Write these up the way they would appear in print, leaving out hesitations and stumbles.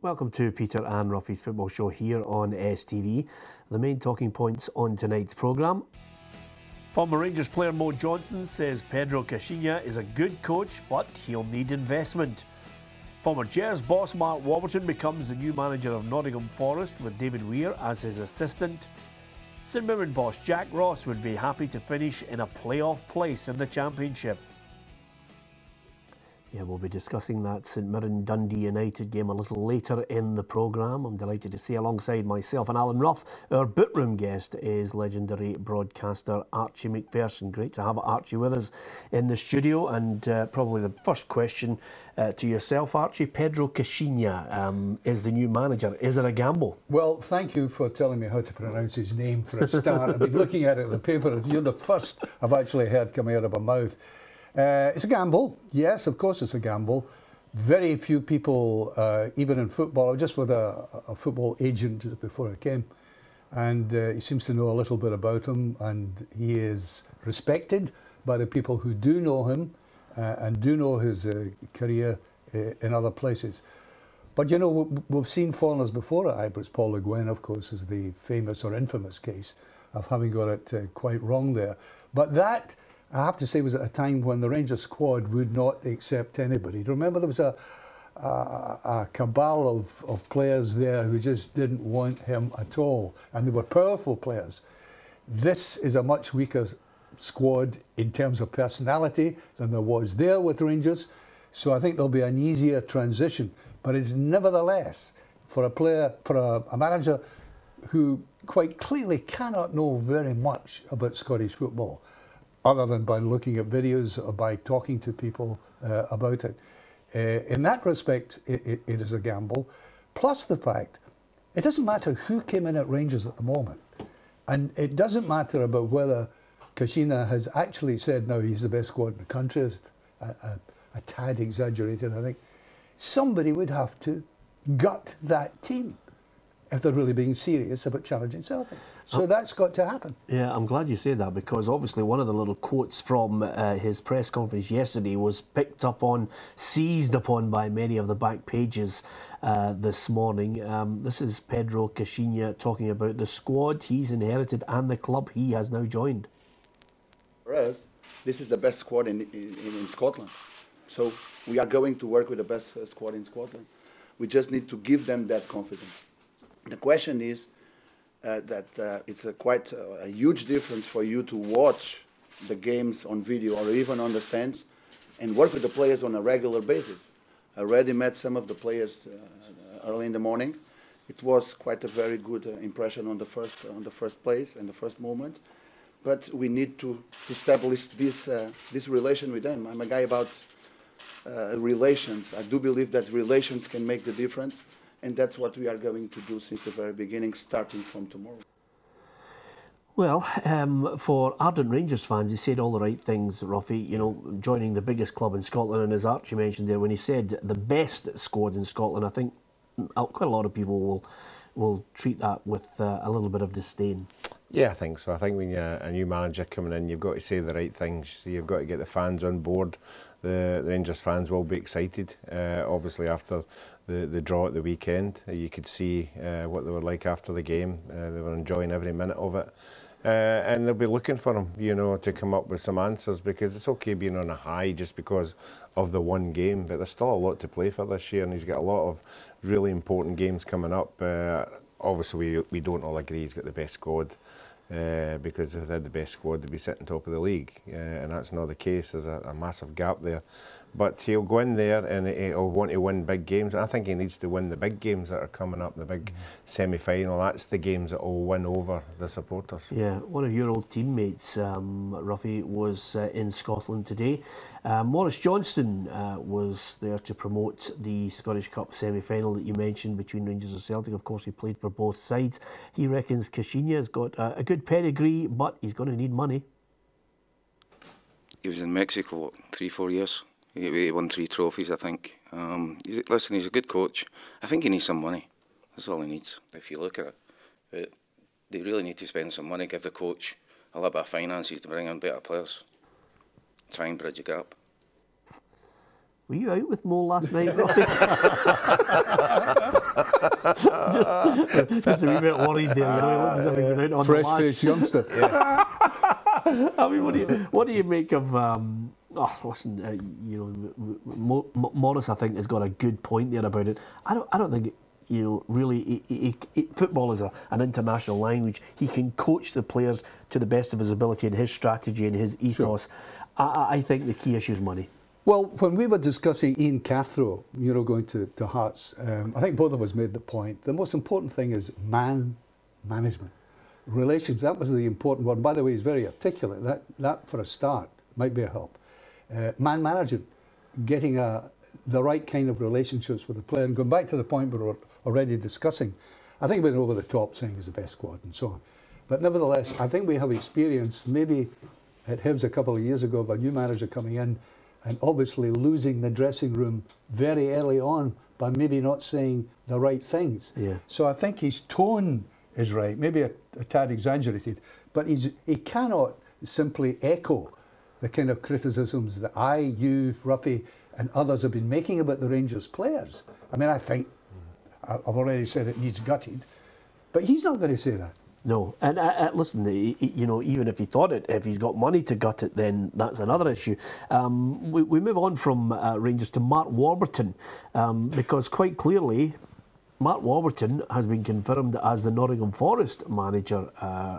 Welcome to Peter and Ruffy's Football Show here on STV. The main talking points on tonight's programme. Former Rangers player Johnstons says Pedro Caixinha is a good coach, but he'll need investment. Former Gers boss Mark Warburton becomes the new manager of Nottingham Forest with David Weir as his assistant. St Mirren boss Jack Ross would be happy to finish in a playoff place in the Championship. Yeah, we'll be discussing that St Mirren Dundee United game a little later in the programme. I'm delighted to say alongside myself and Alan Ruff, our bootroom guest is legendary broadcaster Archie MacPherson. Great to have Archie with us in the studio. And probably the first question to yourself, Archie. Pedro Caixinha is the new manager. Is it a gamble? Well, thank you for telling me how to pronounce his name for a start. I've been looking at it in the paper. You're the first I've actually heard coming out of my mouth. It's a gamble. Yes, of course it's a gamble. Very few people, even in football, I was just with a football agent just before I came, and he seems to know a little bit about him, and he is respected by the people who do know him and do know his career in other places. But you know, we've seen foreigners before at Ibrox. Paul Le Guen, of course, is the famous or infamous case of having got it quite wrong there. But that, I have to say, was at a time when the Rangers squad would not accept anybody. Remember, there was a cabal of players there who just didn't want him at all, and they were powerful players. This is a much weaker squad in terms of personality than there was there with Rangers, so I think there'll be an easier transition. But it's nevertheless, for a player, for a manager who quite clearly cannot know very much about Scottish football, other than by looking at videos or by talking to people about it. In that respect, it is a gamble. Plus the fact, it doesn't matter who came in at Rangers at the moment. And it doesn't matter about whether Caixinha has actually said, no, he's the best squad in the country. It's a tad exaggerated, I think. Somebody would have to gut that team if they're really being serious about challenging Celtic. So that's got to happen. Yeah, I'm glad you said that, because obviously one of the little quotes from his press conference yesterday was picked up on, seized upon by many of the back pages this morning. This is Pedro Caixinha talking about the squad he's inherited and the club he has now joined. For us, this is the best squad in Scotland. So we are going to work with the best squad in Scotland. We just need to give them that confidence. The question is that it's quite a huge difference for you to watch the games on video or even on the stands and work with the players on a regular basis. I already met some of the players early in the morning. It was quite a very good impression on the first place and the first moment. But we need to establish this relation with them. I'm a guy about relations. I do believe that relations can make the difference. And that's what we are going to do since the very beginning, starting from tomorrow. Well, for ardent Rangers fans, he said all the right things, Ruffy, you know, joining the biggest club in Scotland. And as Archie mentioned there, when he said the best squad in Scotland, I think quite a lot of people will treat that with a little bit of disdain. Yeah, I think so. I think when you're a new manager coming in, you've got to say the right things. You've got to get the fans on board. The Rangers fans will be excited, obviously, after the draw at the weekend. You could see what they were like after the game. They were enjoying every minute of it. And they'll be looking for him, you know, to come up with some answers, because it's okay being on a high just because of the one game, but there's still a lot to play for this year, and he's got a lot of really important games coming up. Obviously, we don't all agree he's got the best squad, because if they had the best squad, they'd be sitting top of the league, and that's not the case. There's a massive gap there. But he'll go in there and he'll want to win big games. I think he needs to win the big games that are coming up, the big semi-final. That's the games that will win over the supporters. Yeah, one of your old teammates, Ruffy, was in Scotland today. Maurice Johnston was there to promote the Scottish Cup semi-final that you mentioned between Rangers and Celtic. Of course, he played for both sides. He reckons Caixinha has got a good pedigree, but he's going to need money. He was in Mexico 3-4 years. He won 3 trophies, I think. Listen, he's a good coach. I think he needs some money. That's all he needs. If you look at it, they really need to spend some money, give the coach a little bit of finances to bring in better players. Try and bridge a gap. Were you out with Mo last night, Ruffy? just a wee bit worried there. You know, he looks as if he's been out on the Fresh-faced youngster. Yeah. I mean, what do you make of? Morris, I think, has got a good point there about it. I don't think. Really, football is an international language. He can coach the players to the best of his ability and his strategy and his ethos. Sure. I think the key issue is money. Well, when we were discussing Ian Cathro, going to Hearts, I think both of us made the point. The most important thing is management. Relations, that was the important one. By the way, he's very articulate. That for a start, might be a help. Man-managing, getting the right kind of relationships with the player. And going back to the point we were already discussing, I think we went over the top saying he's the best squad and so on. But nevertheless, I think we have experience, maybe at Hibs a couple of years ago, of a new manager coming in and obviously losing the dressing room very early on by maybe not saying the right things. Yeah. So I think his tone is right, maybe a tad exaggerated, but he cannot simply echo the kind of criticisms that you, Ruffy, and others have been making about the Rangers players. I mean, I think, I've already said it needs gutted, but he's not going to say that. No, and listen, even if he thought it, if he's got money to gut it, then that's another issue. We move on from Rangers to Mark Warburton, because quite clearly, Mark Warburton has been confirmed as the Nottingham Forest manager,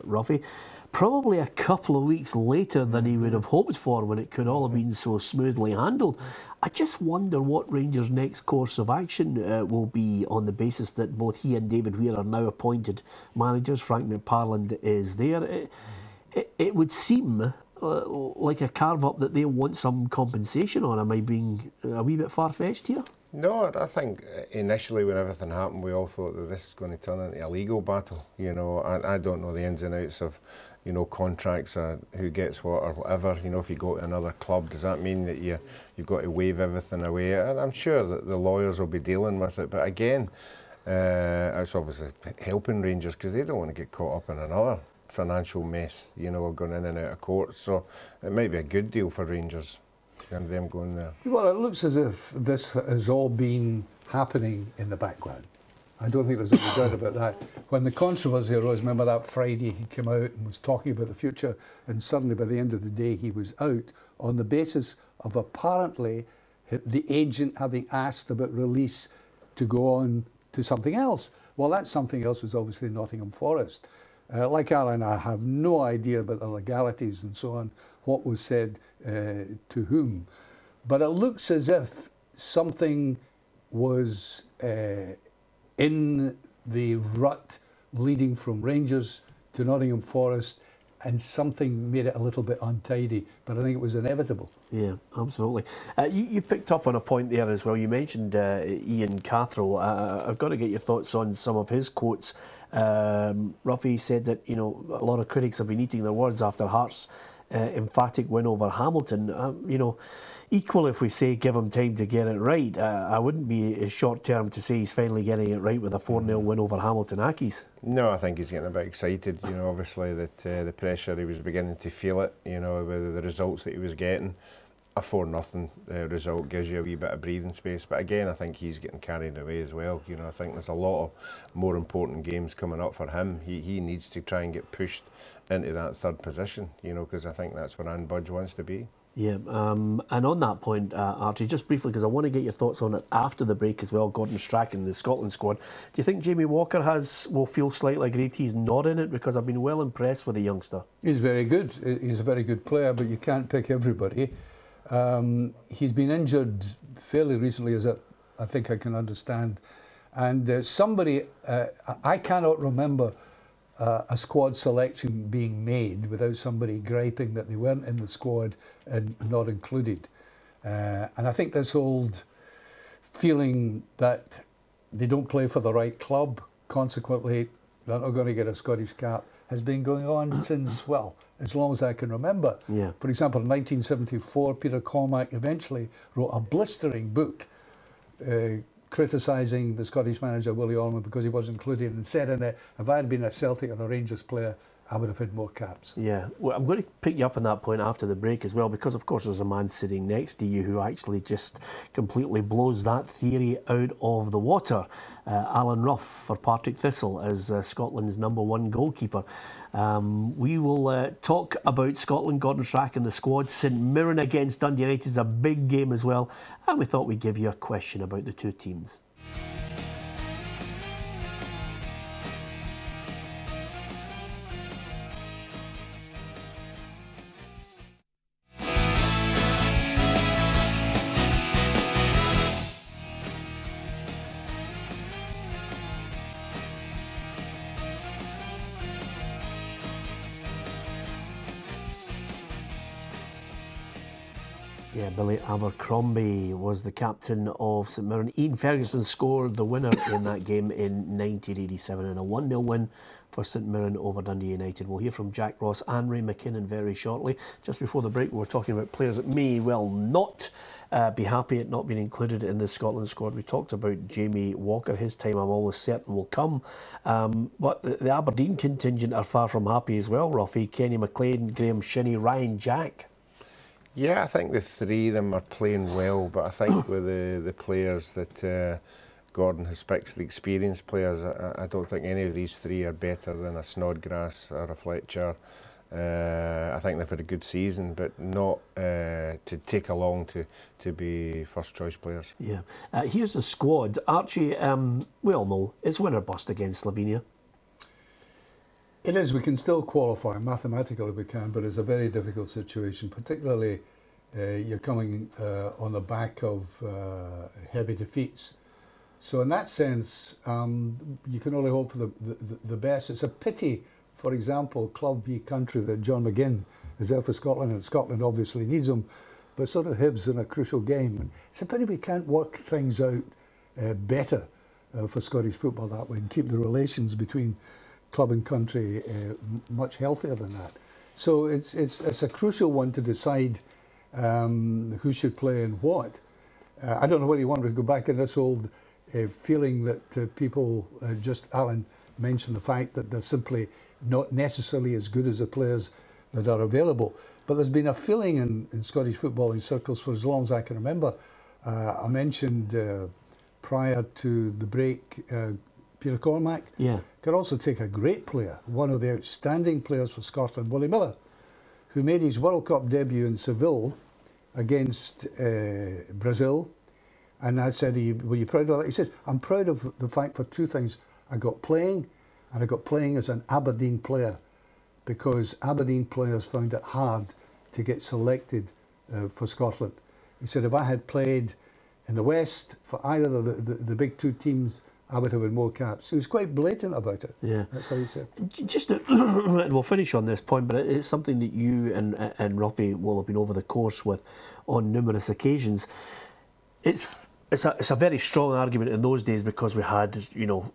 Ruffy, probably a couple of weeks later than he would have hoped for when it could all have been so smoothly handled. I just wonder what Rangers' next course of action will be on the basis that both he and David Weir are now appointed managers. Frank McParland is there. It would seem like a carve-up that they want some compensation on. Am I being a wee bit far-fetched here? No, I think initially when everything happened, we all thought that this is going to turn into a legal battle. I don't know the ins and outs of, contracts or who gets what or whatever. If you go to another club, does that mean that you've got to wave everything away? And I'm sure that the lawyers will be dealing with it. But again, it's obviously helping Rangers because they don't want to get caught up in another financial mess, going in and out of court. So it might be a good deal for Rangers. And them going there. Well, it looks as if this has all been happening in the background. I don't think there's any doubt about that. When the controversy arose, remember that Friday he came out and was talking about the future, and suddenly by the end of the day he was out on the basis of apparently the agent having asked about release to go on to something else. Well, that something else was obviously Nottingham Forest. Like Alan, I have no idea about the legalities and so on, what was said to whom. But it looks as if something was in the rut leading from Rangers to Nottingham Forest, and something made it a little bit untidy, but I think it was inevitable. Yeah, absolutely. You picked up on a point there as well. You mentioned Ian Cathro. I've got to get your thoughts on some of his quotes. Ruffy said that, a lot of critics have been eating their words after Hearts' emphatic win over Hamilton. Equal if we say give him time to get it right. I wouldn't be as short term to say he's finally getting it right with a 4-0 win over Hamilton Accies. No, I think he's getting a bit excited. Obviously that the pressure, he was beginning to feel it. With the results that he was getting. A 4-0 result gives you a wee bit of breathing space. But again, I think he's getting carried away as well. I think there's a lot of more important games coming up for him. He needs to try and get pushed into that third position. Because I think that's where Anne Budge wants to be. Yeah, and on that point, Archie, just briefly, because I want to get your thoughts on it after the break as well, Gordon Strachan, the Scotland squad. Do you think Jamie Walker will feel slightly aggrieved he's not in it? Because I've been well impressed with the youngster. He's very good. He's a very good player, but you can't pick everybody. He's been injured fairly recently, as I think I can understand. And somebody, I cannot remember a squad selection being made without somebody griping that they weren't in the squad and not included. And I think this old feeling that they don't play for the right club, consequently they're not going to get a Scottish cap, has been going on since, well, as long as I can remember. Yeah. For example, in 1974, Peter Cormack eventually wrote a blistering book criticising the Scottish manager Willie Ormond because he wasn't included, and said in it, if I had been a Celtic or a Rangers player, I would have had more caps. Yeah, well, I'm going to pick you up on that point after the break as well, because of course there's a man sitting next to you who actually just completely blows that theory out of the water. Alan Rough for Partick Thistle as Scotland's #1 goalkeeper. We will talk about Scotland, Gordon Strachan, the squad. St Mirren against Dundee United is a big game as well, and we thought we'd give you a question about the two teams. Yeah, Billy Abercrombie was the captain of St Mirren. Ian Ferguson scored the winner in that game in 1987 in a 1-0 win for St Mirren over Dundee United. We'll hear from Jack Ross and Ray McKinnon very shortly. Just before the break, we were talking about players that may well not be happy at not being included in the Scotland squad. We talked about Jamie Walker. His time, I'm always certain, will come. But the Aberdeen contingent are far from happy as well, Ruffy. Kenny McLean, Graham Shinnie, Ryan Jack. Yeah, I think the three of them are playing well, but I think with the players that Gordon has picked, the experienced players, I don't think any of these three are better than a Snodgrass or a Fletcher. I think they've had a good season, but not to take along to be first choice players. Yeah. Here's the squad. Archie, we all know it's win or bust against Slovenia. It is. We can still qualify. Mathematically we can, but it's a very difficult situation, particularly you're coming on the back of heavy defeats. So in that sense, you can only hope for the best. It's a pity, for example, club v country, that John McGinn is there for Scotland, and Scotland obviously needs him, but sort of Hibs in a crucial game. And it's a pity we can't work things out better for Scottish football that way and keep the relations between club and country much healthier than that. So it's a crucial one to decide who should play and what. I don't know whether you want to go back in this old feeling that people, just Alan mentioned the fact that they're simply not necessarily as good as the players that are available. But there's been a feeling in Scottish footballing circles for as long as I can remember. I mentioned prior to the break Peter Cormack. Yeah. Could also take a great player, one of the outstanding players for Scotland, Willie Miller, who made his World Cup debut in Seville against Brazil. And I said, were you proud of that? He said, I'm proud of the fact for two things. I got playing, and I got playing as an Aberdeen player, because Aberdeen players found it hard to get selected for Scotland. He said, if I had played in the West for either of the big two teams, I would have had more caps. He was quite blatant about it. Yeah. That's how he said. Just and we'll finish on this point, but it's something that you and Ruffy will have been over the course with on numerous occasions. It's a very strong argument in those days because we had,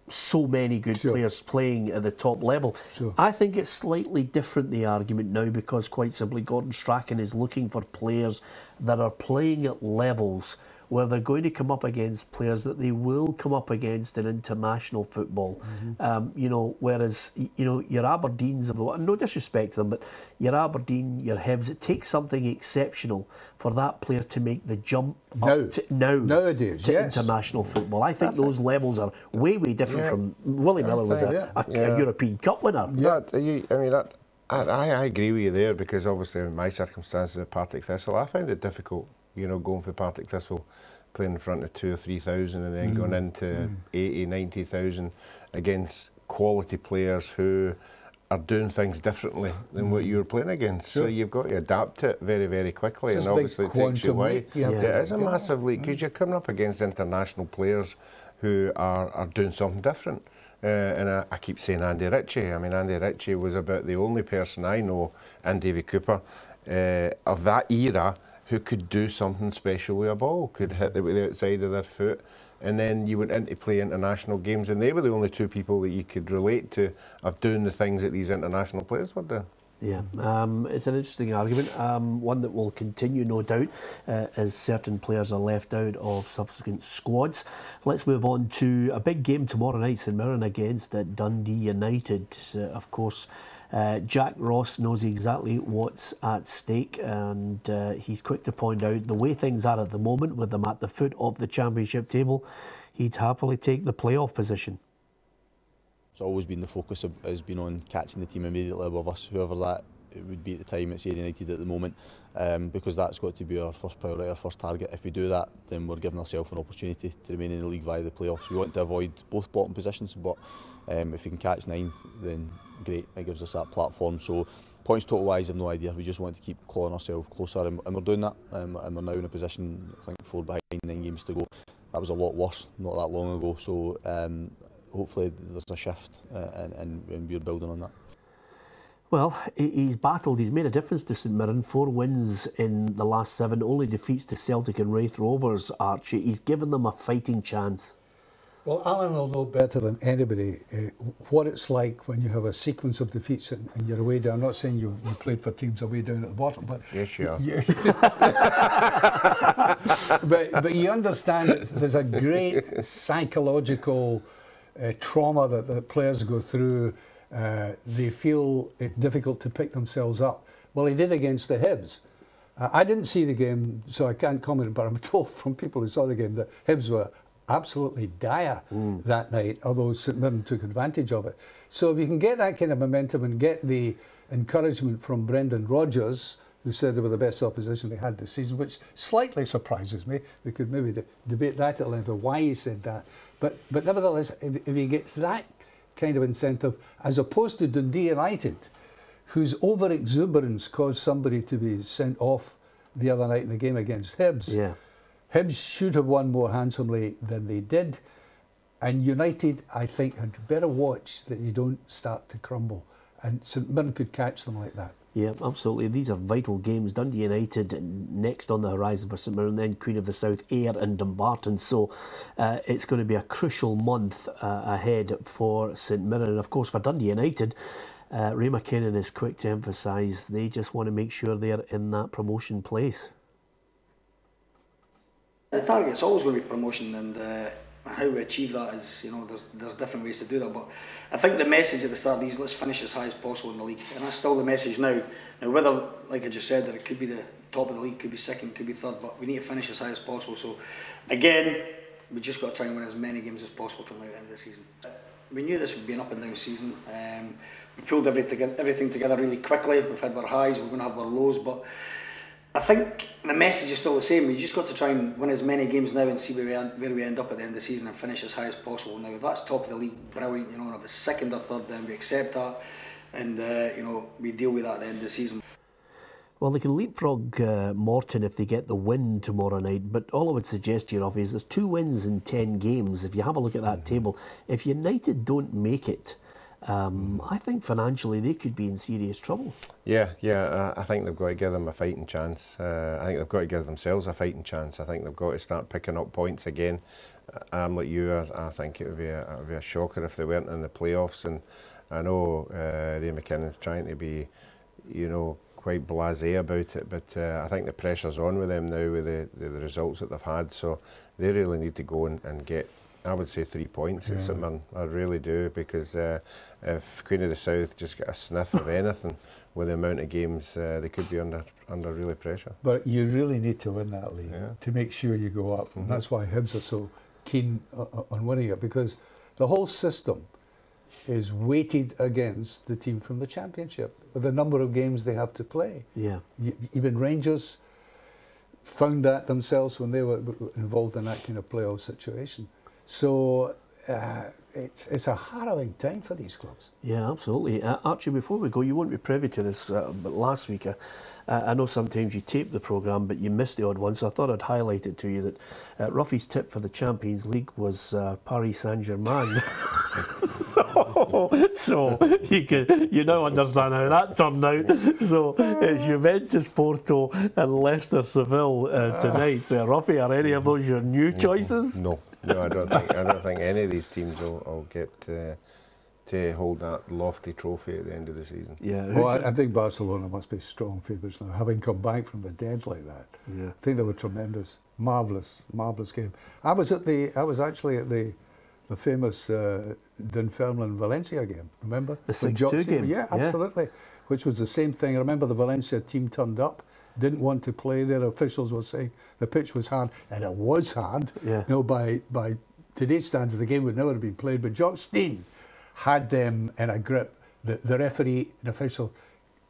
so many good players playing at the top level. Sure. I think it's slightly different, the argument now, because quite simply Gordon Strachan is looking for players that are playing at levels where they're going to come up against players that they will come up against in international football. Whereas, your Aberdeens of the world, no disrespect to them, but your Aberdeen, your Hibs, it takes something exceptional for that player to make the jump nowadays, to international football. I think those levels are way, way different from... Willie Miller was a European Cup winner. I agree with you there, because obviously in my circumstances at Partick Thistle, I found it difficult, going for Partick Thistle, playing in front of 2,000 or 3,000 and then going into 80,000, 90,000 against quality players who are doing things differently than what you were playing against. Sure. So you've got to adapt to it very, very quickly, and obviously it takes you a while. It is a massive leap, because you're coming up against international players who are doing something different. And I keep saying Andy Ritchie. I mean, Andy Ritchie was about the only person I know, and Davy Cooper, of that era who could do something special with a ball, could hit it with the outside of their foot. And then you went in to play international games, and they were the only two people that you could relate to of doing the things that these international players were doing. Yeah, it's an interesting argument, one that will continue, no doubt, as certain players are left out of subsequent squads. Let's move on to a big game tomorrow night, St Mirren against Dundee United. Of course, Jack Ross knows exactly what's at stake, and he's quick to point out the way things are at the moment, with them at the foot of the championship table, he'd happily take the playoff position. It's always been the focus has been on catching the team immediately above us, whoever that it would be at the time. It's Ayr United at the moment, because that's got to be our first priority, our first target. If we do that, then we're giving ourselves an opportunity to remain in the league via the playoffs. We want to avoid both bottom positions, but if we can catch 9th, then great. It gives us that platform. So points total wise, I've no idea. We just want to keep clawing ourselves closer, and we're doing that. And we're now in a position, I think, 4 behind, 9 games to go. That was a lot worse not that long ago. So hopefully there's a shift, and we're building on that. Well, he's battled, he's made a difference to St Mirren. 4 wins in the last 7, only defeats to Celtic and Wraith Rovers, Archie. He's given them a fighting chance. Well, Alan will know better than anybody what it's like when you have a sequence of defeats and you're away down. I'm not saying you played for teams away down at the bottom, but yes, you are. but you understand that there's a great psychological trauma that the players go through. They feel it difficult to pick themselves up. Well, he did against the Hibs. I didn't see the game, so I can't comment, but I'm told from people who saw the game that Hibs were absolutely dire that night, although St Mirren took advantage of it. So if you can get that kind of momentum and get the encouragement from Brendan Rodgers, who said they were the best opposition they had this season, which slightly surprises me. We could maybe debate that at length, or why he said that. But nevertheless, if he gets that kind of incentive, as opposed to Dundee United, whose over-exuberance caused somebody to be sent off the other night in the game against Hibs. Yeah. Hibs should have won more handsomely than they did. And United, I think, had better watch that you don't start to crumble. And St Mirren could catch them like that. Yeah, absolutely. These are vital games. Dundee United next on the horizon for St Mirren, then Queen of the South, Ayr and Dumbarton. So it's going to be a crucial month ahead for St Mirren. And of course for Dundee United, Ray McKinnon is quick to emphasise they just want to make sure they're in that promotion place. The target's always going to be promotion, and how we achieve that is, you know, there's different ways to do that. But I think the message at the start of these, let's finish as high as possible in the league, and that's still the message now. Now, whether, like I just said, that it could be the top of the league, could be second, could be third, but we need to finish as high as possible. So, again, we just got to try and win as many games as possible from the end of the season. We knew this would be an up and down season. We pulled everything together really quickly. We've had our highs, we're going to have our lows, but I think the message is still the same. We just got to try and win as many games now and see where we end up at the end of the season and finish as high as possible. Now, if that's top of the league, brilliant. You know, and if it's second or third, then we accept that, and you know, we deal with that at the end of the season. Well, they can leapfrog Morton if they get the win tomorrow night, but all I would suggest to you, Robbie, is there's 2 wins in 10 games. If you have a look at that table, if United don't make it, I think financially they could be in serious trouble. Yeah, I think they've got to give them a fighting chance. I think they've got to give themselves a fighting chance. I think they've got to start picking up points again. Like you are, I think it would be a shocker if they weren't in the playoffs. And I know Ray McKinnon's trying to be, you know, quite blasé about it, but I think the pressure's on with them now with the results that they've had. So they really need to go and get, I would say, 3 points at St Mirren. I really do, because if Queen of the South just get a sniff of anything with the amount of games, they could be under really pressure. But you really need to win that league to make sure you go up. And that's why Hibs are so keen on winning it, because the whole system is weighted against the team from the Championship with the number of games they have to play. Yeah. Even Rangers found that themselves when they were involved in that kind of playoff situation. So it's a harrowing time for these clubs. Yeah, absolutely. Archie, before we go, you won't be privy to this, but last week I know sometimes you tape the programme, but you missed the odd one, so I thought I'd highlight it to you that Ruffy's tip for the League was Paris Saint-Germain. so you now understand how that turned out. So it's Juventus, Porto and Leicester Seville tonight. Ruffy, are any of those your new choices? No, I don't think any of these teams will get to hold that lofty trophy at the end of the season. Yeah. Well, I think Barcelona must be strong favourites now, having come back from the dead like that. Yeah. I think they were tremendous, marvellous game. I was actually at the famous Dunfermline-Valencia game. Remember the 6-2 game? Yeah, absolutely. Which was the same thing. I remember the Valencia team turned up, didn't want to play. Their officials were saying the pitch was hard, and it was hard. Yeah. You know, by today's standards, the game would never have been played. But Johnstons had them in a grip. The referee and official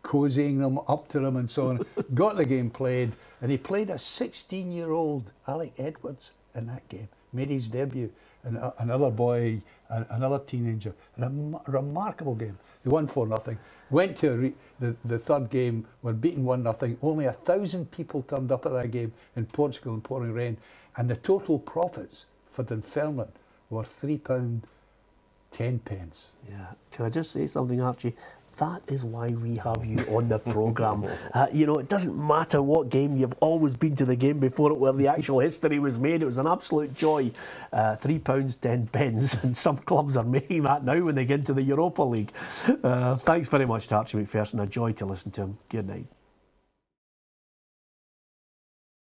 cozying them up to them and so on. Got the game played, and he played a 16-year-old Alec Edwards in that game. Made his debut, and another boy, another teenager, and a remarkable game. They won 4-0. Went to the third game, were beaten 1-0. Only 1,000 people turned up at that game in Portugal in pouring rain, and the total profits for Dunfermline were £3.10. Yeah. Can I just say something, Archie? That is why we have you on the programme. You know, it doesn't matter what game, you've always been to the game before it where the actual history was made. It was an absolute joy. £3.10, and some clubs are making that now when they get into the Europa League. Thanks very much to Archie MacPherson. A joy to listen to him. Good night.